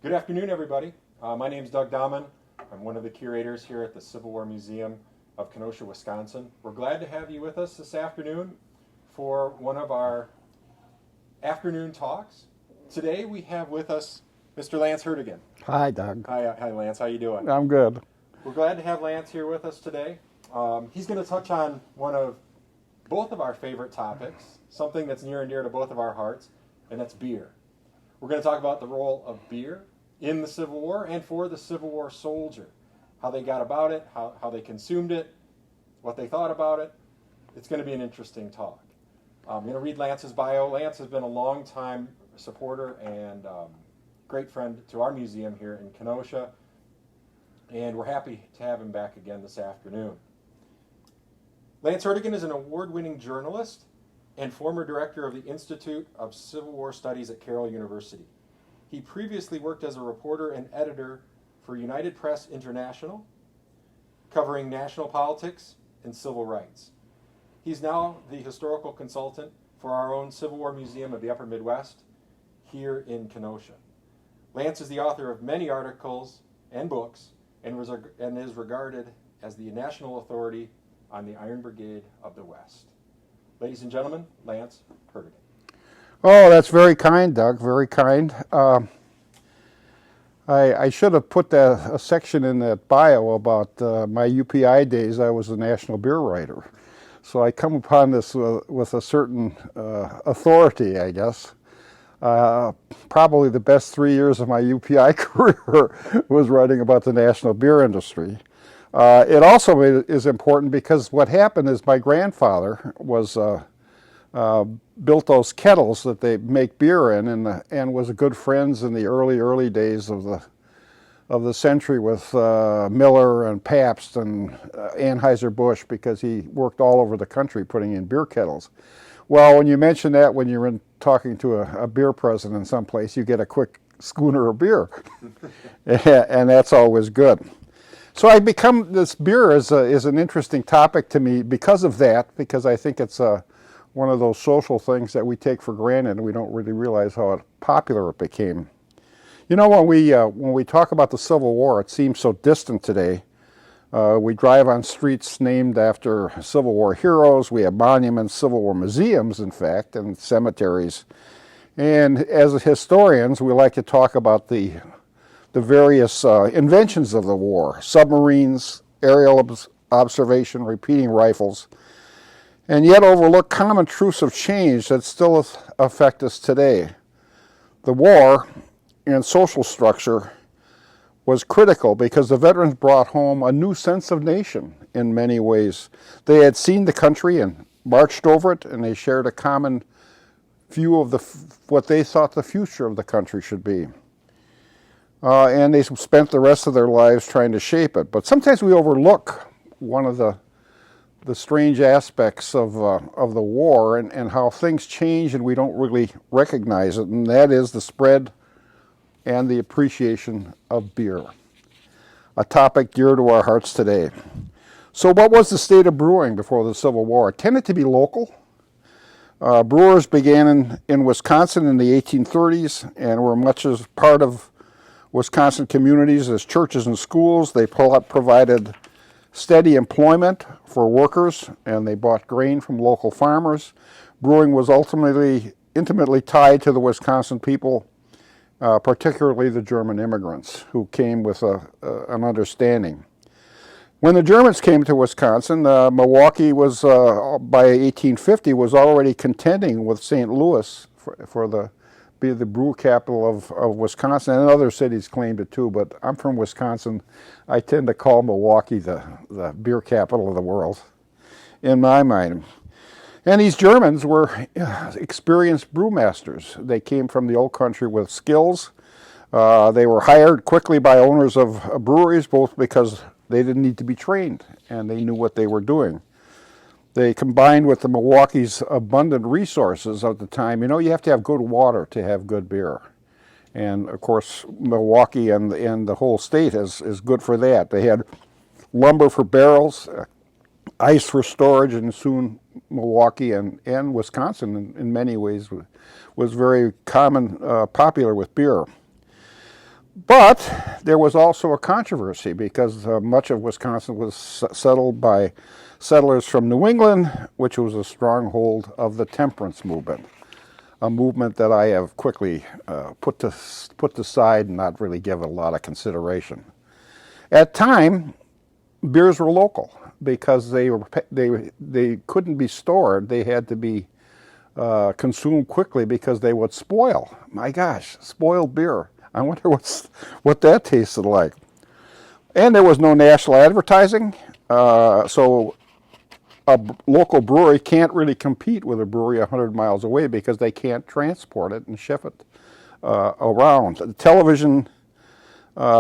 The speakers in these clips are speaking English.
Good afternoon, everybody. My name is Doug Dammann. I'm one of the curators here at the Civil War Museum of Kenosha, Wisconsin. We're glad to have you with us this afternoon for one of our afternoon talks. Today we have with us Mr. Lance Herdegen. Hi, Doug. Hi, Lance. How you doing? I'm good. We're glad to have Lance here with us today. He's going to touch on both of our favorite topics, something that's near and dear to both of our hearts, and that's beer. We're going to talk about the role of beer in the Civil War and for the Civil War soldier, how they got about it, how they consumed it, what they thought about it. It's going to be an interesting talk. I'm going to read Lance's bio. Lance has been a long-time supporter and great friend to our museum here in Kenosha, and we're happy to have him back again this afternoon. Lance Herdegen is an award-winning journalist and former director of the Institute of Civil War Studies at Carroll University. He previously worked as a reporter and editor for United Press International, covering national politics and civil rights. He's now the historical consultant for our own Civil War Museum of the Upper Midwest here in Kenosha. Lance is the author of many articles and books and is regarded as the national authority on the Iron Brigade of the West. Ladies and gentlemen, Lance Herdegen. Oh, that's very kind, Doug, very kind. I should have put a section in that bio about my UPI days. I was a national beer writer. So I come upon this with a certain authority, I guess. Probably the best 3 years of my UPI career was writing about the national beer industry. It also is important because what happened is my grandfather was built those kettles that they make beer in, and was good friends in the early days of the century with Miller and Pabst and Anheuser-Busch, because he worked all over the country putting in beer kettles. Well, when you mention that when you're talking to a beer president someplace, you get a quick schooner of beer, and that's always good. So this beer is an interesting topic to me because of that, because I think it's one of those social things that we take for granted and we don't really realize how popular it became. You know, when we talk about the Civil War, it seems so distant today. We drive on streets named after Civil War heroes. We have monuments, Civil War museums, in fact, and cemeteries. And as historians, we like to talk about the various inventions of the war: submarines, aerial observation, repeating rifles, and yet overlook common truths of change that still affect us today. The war and social structure was critical because the veterans brought home a new sense of nation in many ways. They had seen the country and marched over it, and they shared a common view of what they thought the future of the country should be. And they spent the rest of their lives trying to shape it. But sometimes we overlook one of the strange aspects of the war and how things change and we don't really recognize it, and that is the spread and the appreciation of beer, a topic dear to our hearts today. So what was the state of brewing before the Civil War? It tended to be local. Brewers began in Wisconsin in the 1830s and were much as part of Wisconsin communities as churches and schools. They provided steady employment for workers, and they bought grain from local farmers. Brewing was ultimately intimately tied to the Wisconsin people, particularly the German immigrants who came with an understanding. When the Germans came to Wisconsin, Milwaukee was, by 1850, was already contending with St. Louis for be the brew capital of Wisconsin, and other cities claimed it too, but I'm from Wisconsin. I tend to call Milwaukee the beer capital of the world, in my mind. And these Germans were experienced brewmasters. They came from the old country with skills. They were hired quickly by owners of breweries, both because they didn't need to be trained and they knew what they were doing. They combined with the Milwaukee's abundant resources of the time. You know, you have to have good water to have good beer. And of course, Milwaukee and the whole state is good for that. They had lumber for barrels, ice for storage, and soon Milwaukee and Wisconsin in many ways was very popular with beer. But there was also a controversy because much of Wisconsin was settled by settlers from New England, which was a stronghold of the temperance movement, a movement that I have quickly put aside and not really given a lot of consideration. At time, beers were local because they couldn't be stored. They had to be consumed quickly because they would spoil. My gosh, spoiled beer. I wonder what that tasted like. And there was no national advertising, so a local brewery can't really compete with a brewery 100 miles away because they can't transport it and ship it around. The television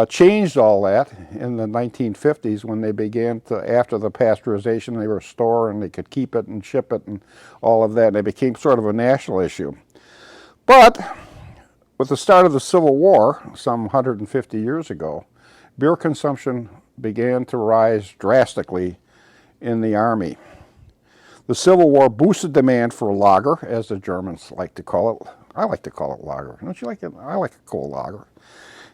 changed all that in the 1950s when they began to, after the pasteurization, they were stored and they could keep it and ship it and all of that, and it became sort of a national issue. But with the start of the Civil War, some 150 years ago, beer consumption began to rise drastically in the Army. The Civil War boosted demand for lager, as the Germans like to call it. I like to call it lager. Don't you like it? I like a cold lager.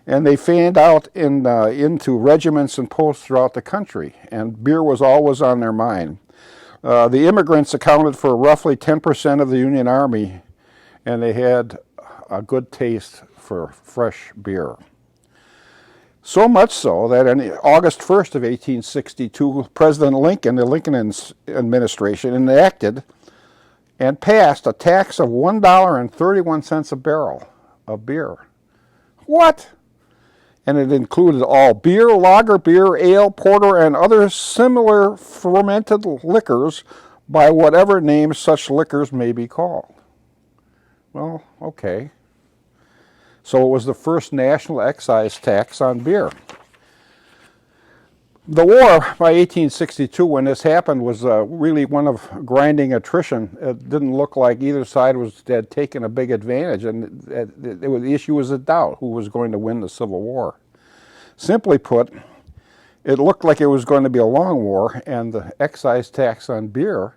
And they fanned out into regiments and posts throughout the country, and beer was always on their mind. The immigrants accounted for roughly 10% of the Union Army, and they had a good taste for fresh beer. So much so that on August 1st of 1862, President Lincoln, the Lincoln administration, enacted and passed a tax of $1.31 a barrel of beer. What? And it included all beer, lager beer, ale, porter, and other similar fermented liquors by whatever name such liquors may be called. Well, okay. So it was the first national excise tax on beer. The war by 1862, when this happened, was really one of grinding attrition. It didn't look like either side had taken a big advantage, and the issue was a doubt who was going to win the Civil War. Simply put, it looked like it was going to be a long war, and the excise tax on beer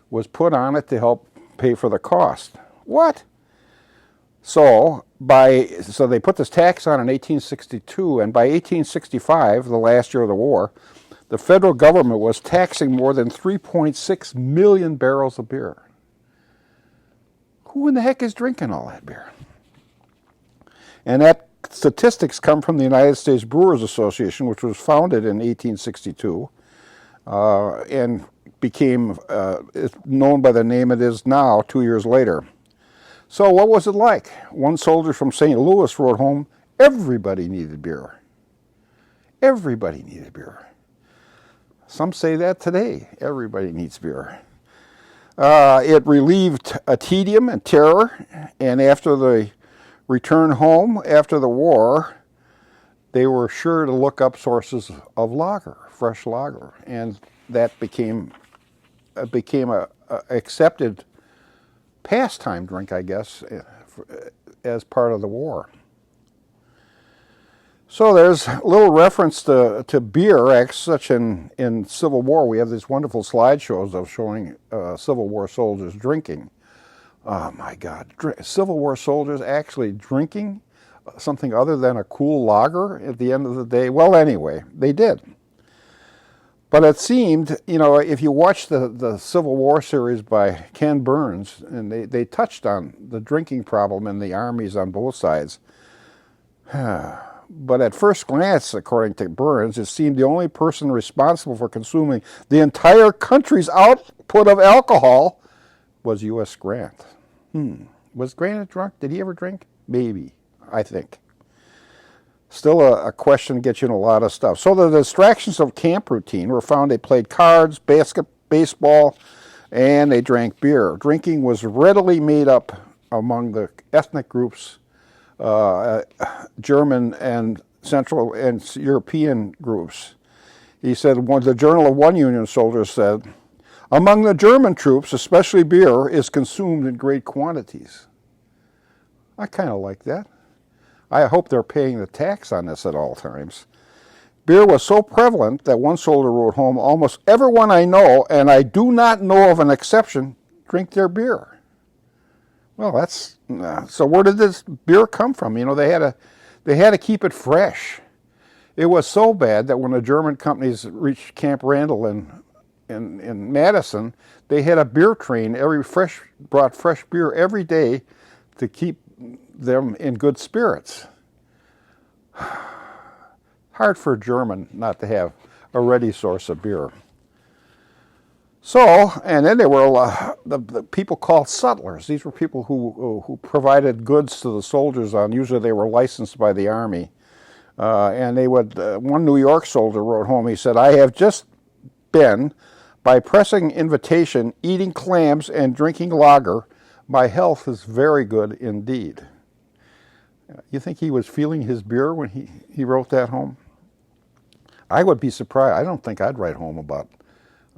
was put on it to help pay for the cost. What? So they put this tax on in 1862, and by 1865, the last year of the war, the federal government was taxing more than 3.6 million barrels of beer. Who in the heck is drinking all that beer? And that statistics come from the United States Brewers Association, which was founded in 1862 and became known by the name it is now 2 years later. So what was it like? One soldier from St. Louis wrote home, everybody needed beer. Everybody needed beer. Some say that today. Everybody needs beer. It relieved a tedium and terror, and after the return home after the war, they were sure to look up sources of lager, fresh lager, and that became a accepted pastime drink, I guess, as part of the war. So there's a little reference to beer, such in Civil War. We have these wonderful slideshows of showing Civil War soldiers drinking. Oh my God, Civil War soldiers actually drinking something other than a cool lager at the end of the day? Well, anyway, they did. But it seemed, if you watch the Civil War series by Ken Burns, and they touched on the drinking problem in the armies on both sides. But at first glance, according to Burns, it seemed the only person responsible for consuming the entire country's output of alcohol was U.S. Grant. Was Grant a drunk? Did he ever drink? Maybe, I think. Still a question gets you in a lot of stuff. So the distractions of camp routine were found. They played cards, baseball, and they drank beer. Drinking was readily made up among the ethnic groups, German and Central and European groups. He said, the Journal of one Union soldier said, among the German troops, especially beer is consumed in great quantities. I kind of like that. I hope they're paying the tax on this at all times. Beer was so prevalent that one soldier wrote home, almost everyone I know, and I do not know of an exception, drink their beer. Well, that's so where did this beer come from? They They had to keep it fresh. It was so bad that when the German companies reached Camp Randall in Madison, they had a beer train brought fresh beer every day to keep them in good spirits. Hard for a German not to have a ready source of beer. So, and then there were the people called sutlers. These were people who provided goods to the soldiers usually they were licensed by the Army. And they would, one New York soldier wrote home, he said, "I have just been, by pressing invitation, eating clams and drinking lager. My health is very good indeed." You think he was feeling his beer when he wrote that home? I would be surprised. I don't think I'd write home about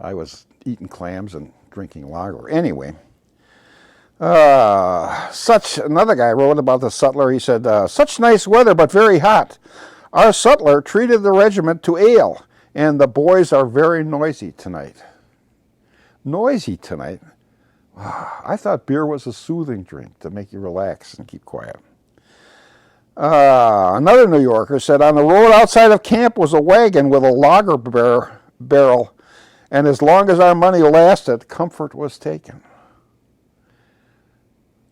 I was eating clams and drinking lager. Anyway, another guy wrote about the sutler. He said, "Such nice weather, but very hot. Our sutler treated the regiment to ale, and the boys are very noisy tonight." Noisy tonight? I thought beer was a soothing drink to make you relax and keep quiet. Another New Yorker said, "On the road outside of camp was a wagon with a lager barrel, and as long as our money lasted, comfort was taken."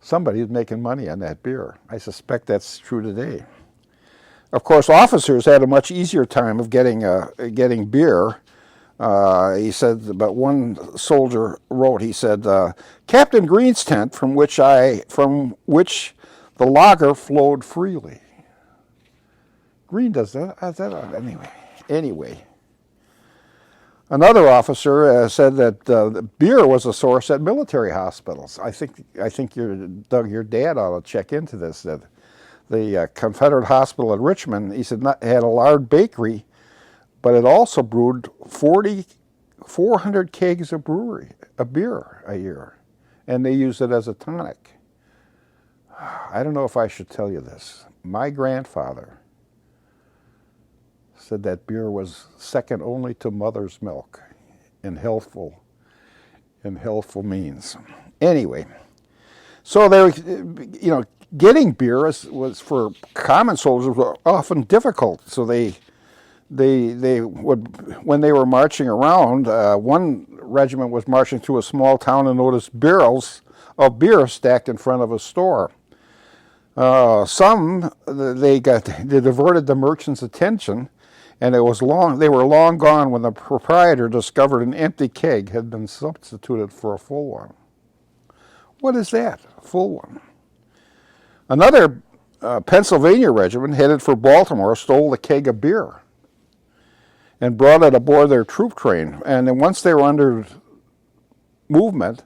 Somebody's making money on that beer. I suspect that's true today. Of course, officers had a much easier time of getting beer. He said, but one soldier wrote, he said, "Captain Green's tent, from which the lager flowed freely." Green does that. Anyway. Another officer said that beer was a source at military hospitals. I think your dad ought to check into this. That the Confederate hospital at Richmond, he said, had a large bakery, but it also brewed 400 kegs of beer a year, and they used it as a tonic. I don't know if I should tell you this. My grandfather said that beer was second only to mother's milk in healthful means. Anyway, so getting beer was for common soldiers were often difficult. So they would, when they were marching around, one regiment was marching through a small town and noticed barrels of beer stacked in front of a store. They diverted the merchant's attention, and they were long gone when the proprietor discovered an empty keg had been substituted for a full one. What is that? A full one. Another Pennsylvania regiment headed for Baltimore stole a keg of beer and brought it aboard their troop train. And then once they were under movement,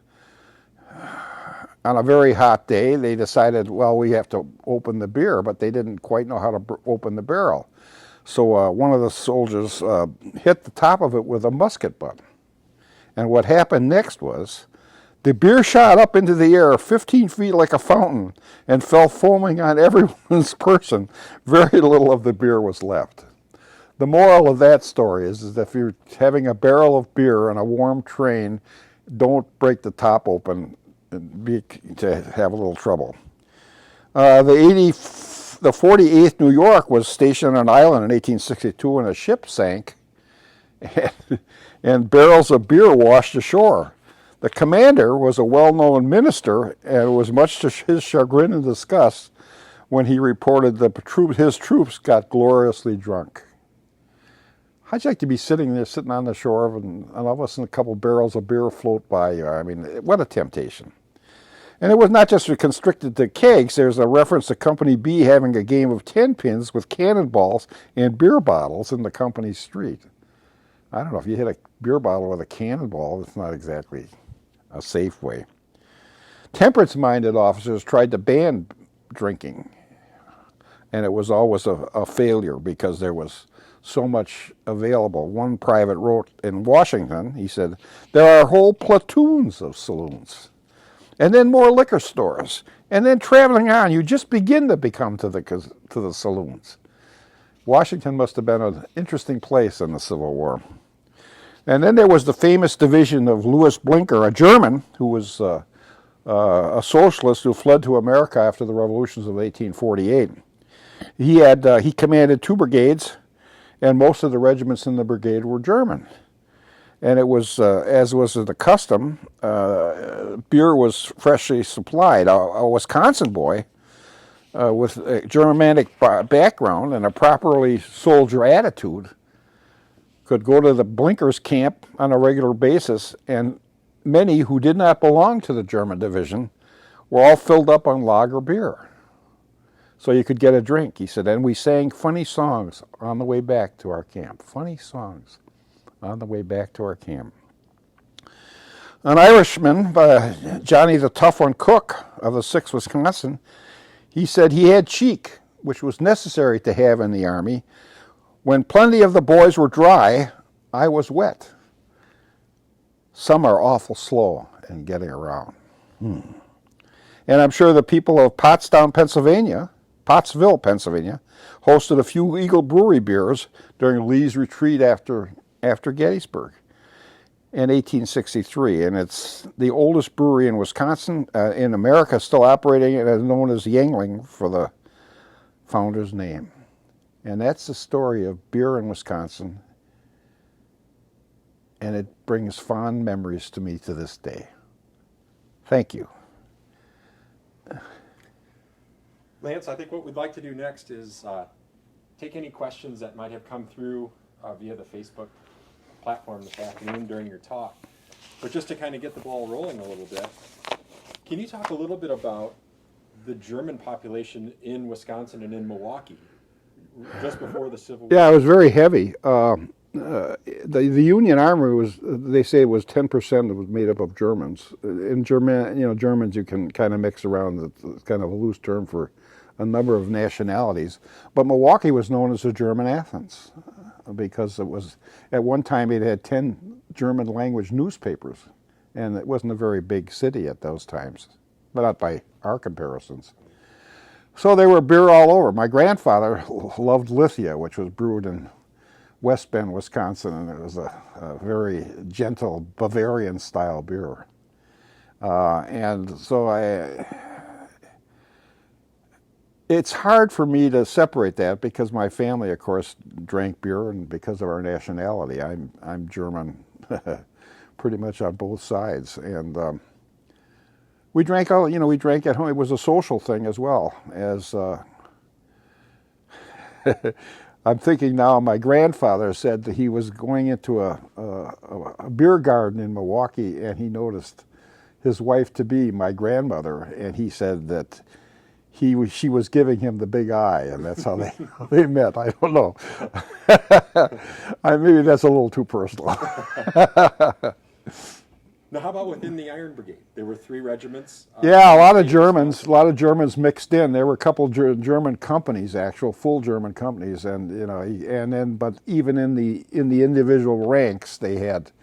on a very hot day, they decided, well, we have to open the beer, but they didn't quite know how to open the barrel. So one of the soldiers hit the top of it with a musket butt. And what happened next was the beer shot up into the air 15 feet like a fountain and fell foaming on everyone's person. Very little of the beer was left. The moral of that story is that if you're having a barrel of beer on a warm train, don't break the top open to have a little trouble. The 48th New York was stationed on an island in 1862 and a ship sank and barrels of beer washed ashore. The commander was a well-known minister, and it was much to his chagrin and disgust when he reported that his troops got gloriously drunk. How'd you like to be sitting on the shore, and all of a sudden a couple barrels of beer float by you? I mean, what a temptation. And it was not just constricted to kegs. There's a reference to Company B having a game of 10 pins with cannonballs and beer bottles in the company street. I don't know, if you hit a beer bottle with a cannonball, it's not exactly a safe way. Temperance-minded officers tried to ban drinking, and it was always a failure because there was so much available. One private wrote in Washington, he said, "There are whole platoons of saloons, and then more liquor stores, and then traveling on, you just begin to become to the saloons." Washington must have been an interesting place in the Civil War. And then there was the famous division of Louis Blinker, a German who was a socialist who fled to America after the revolutions of 1848. He commanded 2 brigades, and most of the regiments in the brigade were German. And it was, as was the custom, beer was freshly supplied. A Wisconsin boy with a Germanic background and a properly soldier attitude could go to the Blinkers camp on a regular basis, and many who did not belong to the German division were all filled up on lager beer. So you could get a drink, he said, and we sang funny songs on the way back to our camp. Funny songs on the way back to our camp. An Irishman, Johnny the Tough One Cook of the 6th Wisconsin, he said he had cheek, which was necessary to have in the Army. When plenty of the boys were dry, I was wet. Some are awful slow in getting around. And I'm sure the people of Pottsville, Pennsylvania, hosted a few Eagle Brewery beers during Lee's retreat after Gettysburg in 1863, and it's the oldest brewery in Wisconsin, in America, still operating, and is known as Yuengling for the founder's name. And that's the story of beer in Wisconsin, and it brings fond memories to me to this day. Thank you. Lance, I think what we'd like to do next is take any questions that might have come through via the Facebook platform this afternoon during your talk. But just to kind of get the ball rolling a little bit, can you talk a little bit about the German population in Wisconsin and in Milwaukee just before the Civil War? Yeah, it was very heavy. The Union Army was, they say it was 10% was made up of Germans. In Germans you can kind of mix around. It's kind of a loose term for a number of nationalities. But Milwaukee was known as the German Athens because it was, at one time it had 10 German language newspapers, and it wasn't a very big city at those times, but not by our comparisons. So there were beer all over. My grandfather loved Lithia, which was brewed in West Bend, Wisconsin, and it was a very gentle Bavarian-style beer. And so it's hard for me to separate that because my family, of course, drank beer, and because of our nationality, I'm German, pretty much on both sides. And we drank we drank at home. It was a social thing as well as. I'm thinking now, my grandfather said that he was going into a beer garden in Milwaukee, and he noticed his wife-to-be, my grandmother, and he said that she was giving him the big eye, and that's how they met. I don't know. Maybe that's a little too personal. Now, how about within the Iron Brigade? There were 3 regiments. Yeah, a lot of Germans mixed in. There were a couple German companies, actual full German companies, and but even in the individual ranks, they had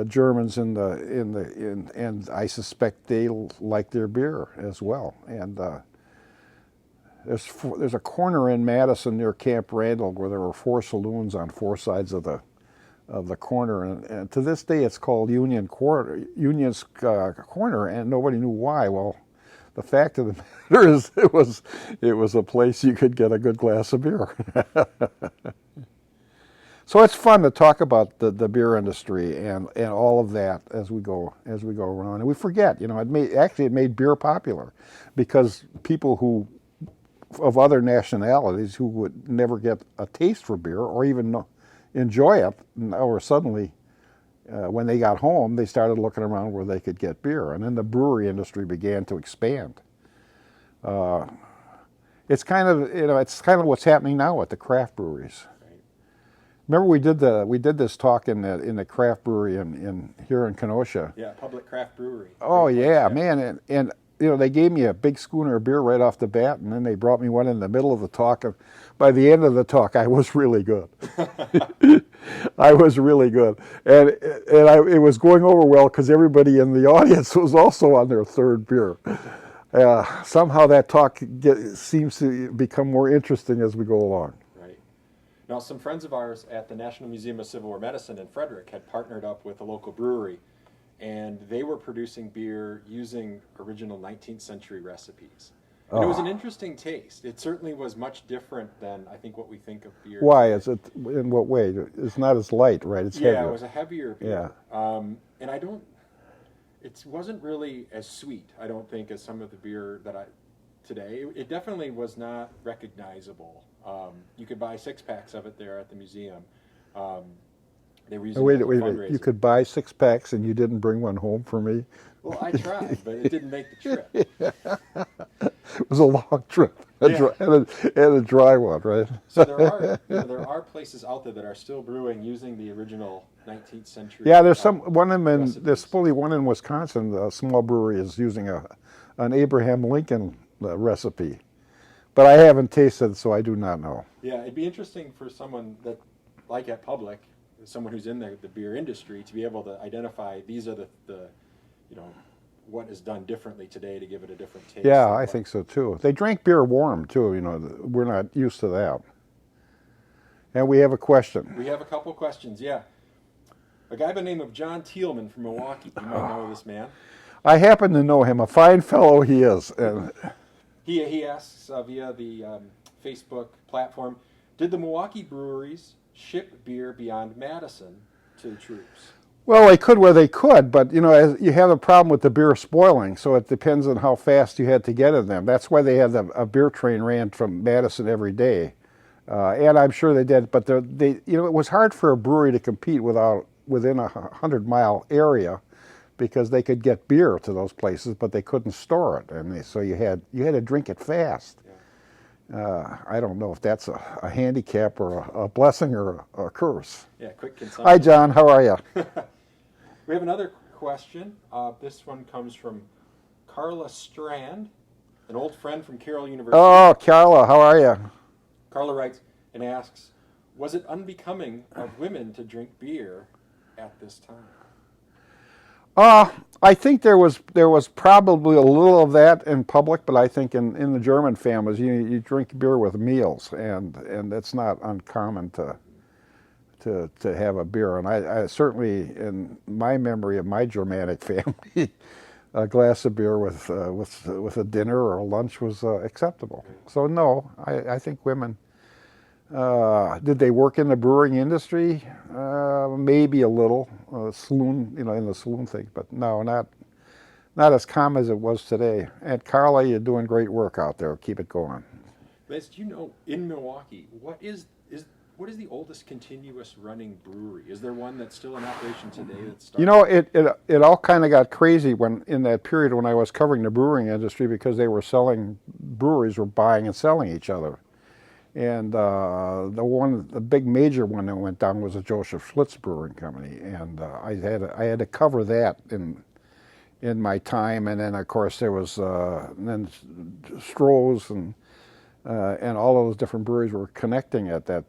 Germans and I suspect they liked their beer as well. And there's a corner in Madison near Camp Randall where there were 4 saloons on 4 sides of the corner, and to this day it's called Union's Corner, and nobody knew why. Well, the fact of the matter is it was a place you could get a good glass of beer. So it's fun to talk about the beer industry and all of that as we go around, and we forget, it made beer popular because people who of other nationalities who would never get a taste for beer or even enjoy it, or suddenly when they got home they started looking around where they could get beer, and then the brewery industry began to expand. It's kind of what's happening now at the craft breweries. Right. Remember we did this talk in the craft brewery here in Kenosha. Yeah, public craft brewery. Oh yeah, man, and they gave me a big schooner of beer right off the bat, and then they brought me one in the middle of the talk. And by the end of the talk, I was really good. I was really good, and it was going over well because everybody in the audience was also on their 3rd beer. Somehow that talk seems to become more interesting as we go along. Right. Now, some friends of ours at the National Museum of Civil War Medicine in Frederick had partnered up with a local brewery, and they were producing beer using original 19th century recipes. And it was an interesting taste. It certainly was much different than I think what we think of beer. Why is it? In what way? It's not as light, right? It's Yeah, heavier. it was a heavier beer. Yeah. And I don't. It wasn't really as sweet, I don't think, as some of the beer that I today. It definitely was not recognizable. You could buy 6-packs of it there at the museum. They were using Wait, it as a wait. fundraiser. You could buy 6-packs and you didn't bring one home for me? Well, I tried, but it didn't make the trip. It was a long trip and a dry one, right? So there are places out there that are still brewing using the original 19th century. Yeah, there's one of them recipes. there's fully one in Wisconsin. A small brewery is using an Abraham Lincoln recipe, but I haven't tasted it, so I do not know. Yeah, it'd be interesting for someone that, like at Public, someone who's in the beer industry, to be able to identify these are the what is done differently today to give it a different taste. Yeah, I think so too. They drank beer warm too. We're not used to that. And we have a question. We have a couple questions. Yeah, a guy by the name of John Thielman from Milwaukee. You might know this man. I happen to know him. A fine fellow he is. And he asks via the Facebook platform, did the Milwaukee breweries ship beer beyond Madison to the troops? well, they could where they could, but as you have a problem with the beer spoiling, so it depends on how fast you had to get in them. That's why they had a beer train ran from Madison every day, and I'm sure they did. But it was hard for a brewery to compete within a 100-mile area, because they could get beer to those places, but they couldn't store it, and so you had to drink it fast. I don't know if that's a handicap or a blessing or a curse. Yeah, quick consumption. Hi, John. How are you? We have another question. This one comes from Carla Strand, an old friend from Carroll University. Oh, Carla, how are you? Carla writes and asks, was it unbecoming of women to drink beer at this time? I think there was probably a little of that in public, but I think in the German families you drink beer with meals, and it's not uncommon to have a beer. And I certainly, in my memory of my Germanic family, a glass of beer with a dinner or a lunch was acceptable. So no, I think women. Did they work in the brewing industry? Maybe a little, saloon, in the saloon thing, but no, not as common as it was today. And Carla, you're doing great work out there. Keep it going. Lance, do you know, in Milwaukee, what is the oldest continuous running brewery? Is there one that's still in operation today that's started? It all kind of got crazy in that period when I was covering the brewing industry, because breweries were buying and selling each other. And the big major one that went down was the Joseph Schlitz Brewing Company, and I had to cover that in my time. And then of course there was then Stroh's and all those different breweries were connecting at that.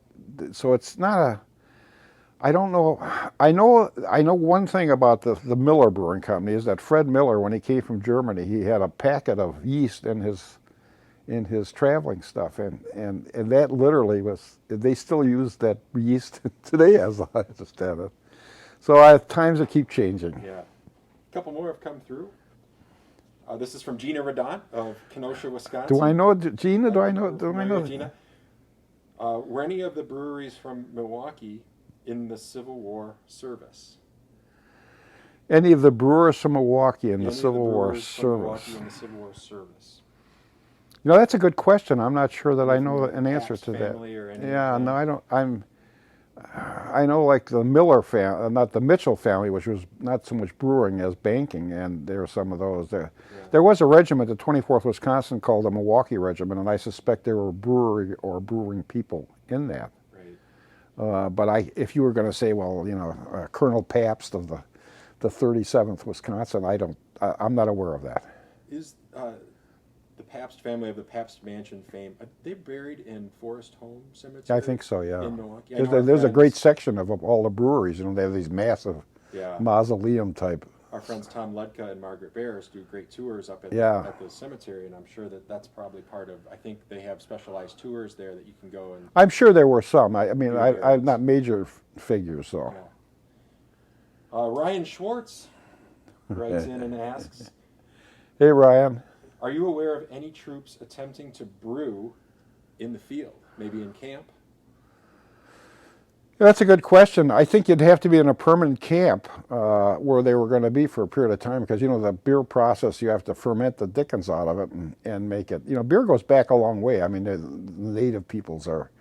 So it's not I don't know. I know one thing about the Miller Brewing Company is that Fred Miller, when he came from Germany, he had a packet of yeast in his traveling stuff, and that literally they still use that yeast today, as I understand it. So times that keep changing. Yeah. A couple more have come through. This is from Gina Radon of Kenosha, Wisconsin. Do I know Gina? Do I know Gina? Were any of the breweries from Milwaukee in the Civil War service? Any of the brewers from Milwaukee in the Civil War service? Milwaukee in the Civil War service. That's a good question. I'm not sure that I know an answer to that. Or yeah, no, I don't. I know, like the Miller family, not the Mitchell family, which was not so much brewing as banking, and there are some of those there. Yeah. There was a regiment, the 24th Wisconsin, called the Milwaukee Regiment, and I suspect there were brewery or brewing people in that. Right. But if you were going to say, well, Colonel Pabst of the 37th Wisconsin, I'm not aware of that. Is the Pabst family of the Pabst Mansion fame, are they buried in Forest Home Cemetery? I think so, yeah. In Milwaukee? There's a great section of all the breweries. They have these massive mausoleum type. Our friends Tom Ludka and Margaret Bears do great tours up at the cemetery, and I'm sure that's probably part of, I think they have specialized tours there that you can go and... I'm sure there were some. I'm not major figures, so. Yeah. Ryan Schwartz writes in and asks... Hey, Ryan. Are you aware of any troops attempting to brew in the field, maybe in camp? That's a good question. I think you'd have to be in a permanent camp where they were going to be for a period of time because, the beer process, you have to ferment the dickens out of it and make it. Beer goes back a long way. I mean, the native peoples are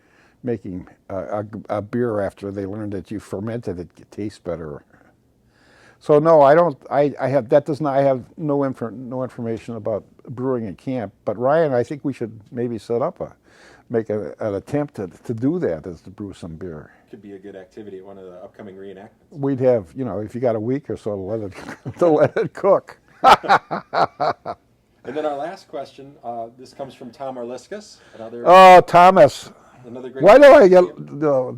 making a beer after they learned that you fermented it tastes better. So no, I don't. I have that does not. I have no information about brewing in camp. But Ryan, I think we should maybe make an attempt to do that, is to brew some beer. Could be a good activity at one of the upcoming reenactments. We'd have, if you got a week or so to let it cook. And then our last question, this comes from Tom Arliskus, Oh, Thomas. Another great. Why do I get no?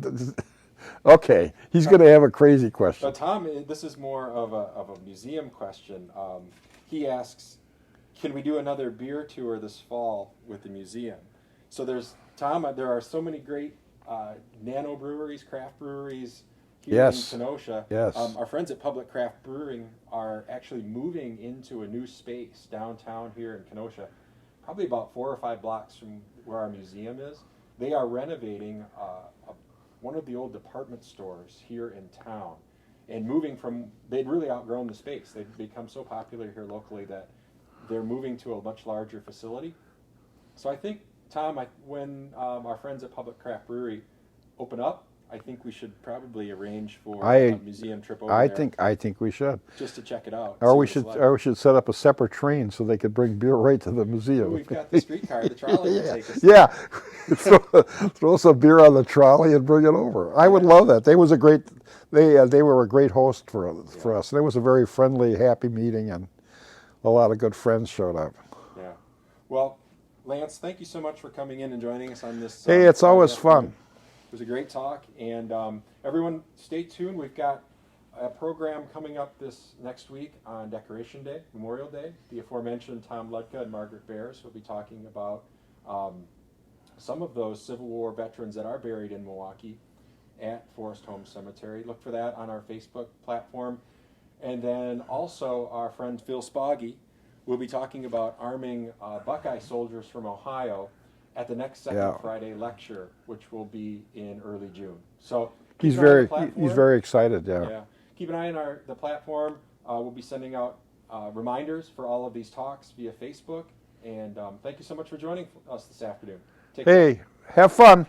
Okay, he's going to have a crazy question. Tom, this is more of a museum question. He asks, can we do another beer tour this fall with the museum? So there are so many great nano breweries, craft breweries here in Kenosha. Yes. Our friends at Public Craft Brewing are actually moving into a new space downtown here in Kenosha, probably about 4 or 5 blocks from where our museum is. They are renovating one of the old department stores here in town and they'd really outgrown the space. They'd become so popular here locally that they're moving to a much larger facility. So I think, Tom, when our friends at Public Craft Brewery open up, I think we should probably arrange for a museum trip over there. I think we should. Just to check it out. Or we should set up a separate train so they could bring beer right to the museum. Ooh, we've got the streetcar, the trolley to take us. Yeah, throw some beer on the trolley and bring it over. I would love that. They were a great host for us. And it was a very friendly, happy meeting, and a lot of good friends showed up. Yeah. Well, Lance, thank you so much for coming in and joining us on this. Hey, it's always fun. It was a great talk, and everyone stay tuned. We've got a program coming up this next week on Decoration Day, Memorial Day. The aforementioned Tom Ludka and Margaret Bears will be talking about some of those Civil War veterans that are buried in Milwaukee at Forest Home Cemetery. Look for that on our Facebook platform. And then also our friend Phil Spoggy will be talking about arming Buckeye soldiers from Ohio at the next Second Friday lecture, which will be in early June. So he's very excited. Yeah. Keep an eye on the platform. We'll be sending out reminders for all of these talks via Facebook. And thank you so much for joining us this afternoon. Take care. Have fun.